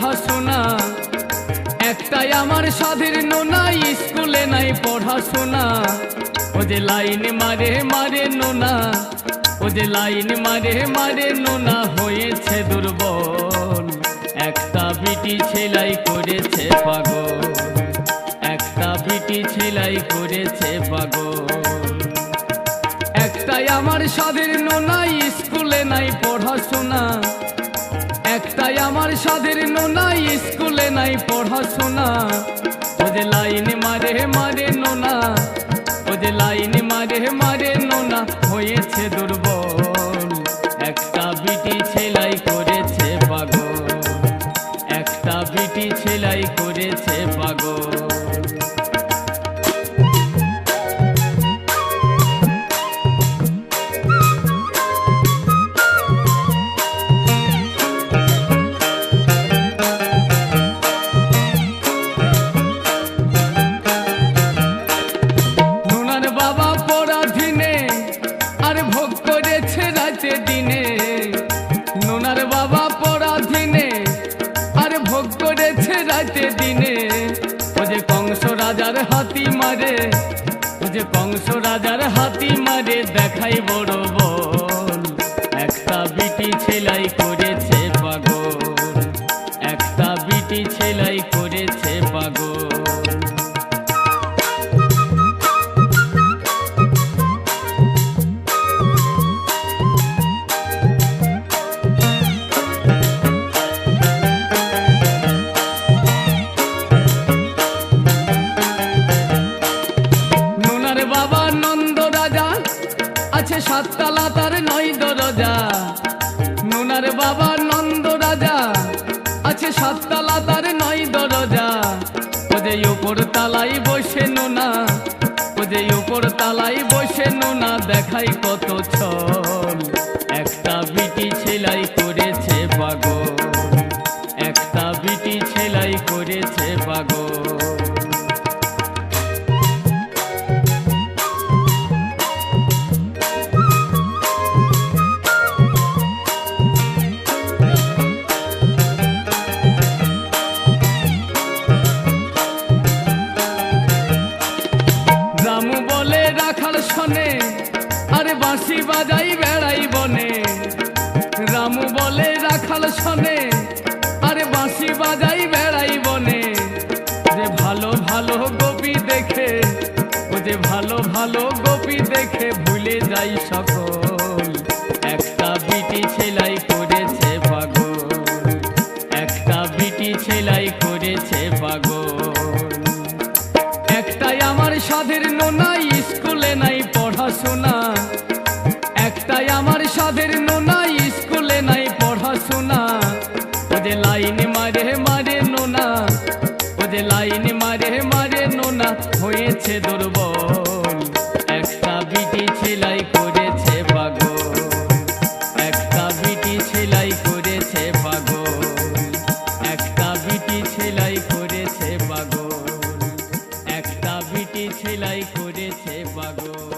পড়াশোনা, একটাই আমার সাধের নোনা, স্কুলে নাই পড়াশোনা। ও যে লাইন মারে মারে নোনা, ও যে লাইন মারে মারে নোনা, হয়েছে দুর্বল। একটা বিটি ছেলাই করেছে পাগল, একটা বিটি ছেলাই করেছে পাগল। একটাই আমার সাধের নোনা, স্কুলে নাই পড়াশোনা, একটাই আমার সাধের নোনা, স্কুলে নাই পড়াশোনা। ও যে লাইন মারে মারে নোনা, ও যে লাইন মারে মারে নোনা, হয়েছে দুর্বল। একটা বিটি ছেলাই করেছে পাগল, একটা বিটি ছেলাই করেছে পাগল। বাবা পরাধীনে আর ভোগ করেছে রাতে দিনে, নোনার বাবা পরাধীনে আর ভোগ করেছে রাতে দিনে। ও যে কংস রাজার হাতি মারে, ও যে কংস রাজার হাতি মারে, দেখাই বড় বল। একটা বিটি ছেলাই করেছে পাগল, একটা বিটি ছেলাই করেছে পাগল। বাবা নন্দ রাজা আছে সাততলা, তার 9 দরজা। নোনার বাবা নন্দ রাজা আছে সাততলা, তার 9 দরজা। ও যে উপর তালাই বসে নোনা, ও যে উপর তালাই বসে নোনা, দেখাই কত ছল। একটা বিটি ছেলাই করেছে পাগল, একটা বিটি ছেলাই করেছে পাগল। রামু বলে রাখাল শোনে, আরে বাঁশি বাজাই বেড়াই বনে। রামু বলে রাখাল শোনে, আরে বাঁশি বাজাই বেড়াই বনে। যে ভালো ভালো গোপী দেখে, ও যে ভালো ভালো গোপী দেখে, ভুলে যাই সকল। একটা বিটি ছেলাই করেছে পাগল, একটা বিটি ছেলাই করেছে পাগল। একটাই আমার সাধের নোনা, স্কুলে নাই পড়াশোনা, একটাই আমার সাধের নোনা, স্কুলে নাই পড়াশোনা। ও যে লাইন মারে মারে নোনা, ও যে লাইন মারে মারে নোনা, হয়েছে দুর্বল। একটা বিটি ছেলাই করেছে পাগল, একটা বিটি ছেলাই করেছে পাগল, একটা বিটি ছেলাই করেছে পাগল, একটা বিটি ছেলাই করেছে পাগল।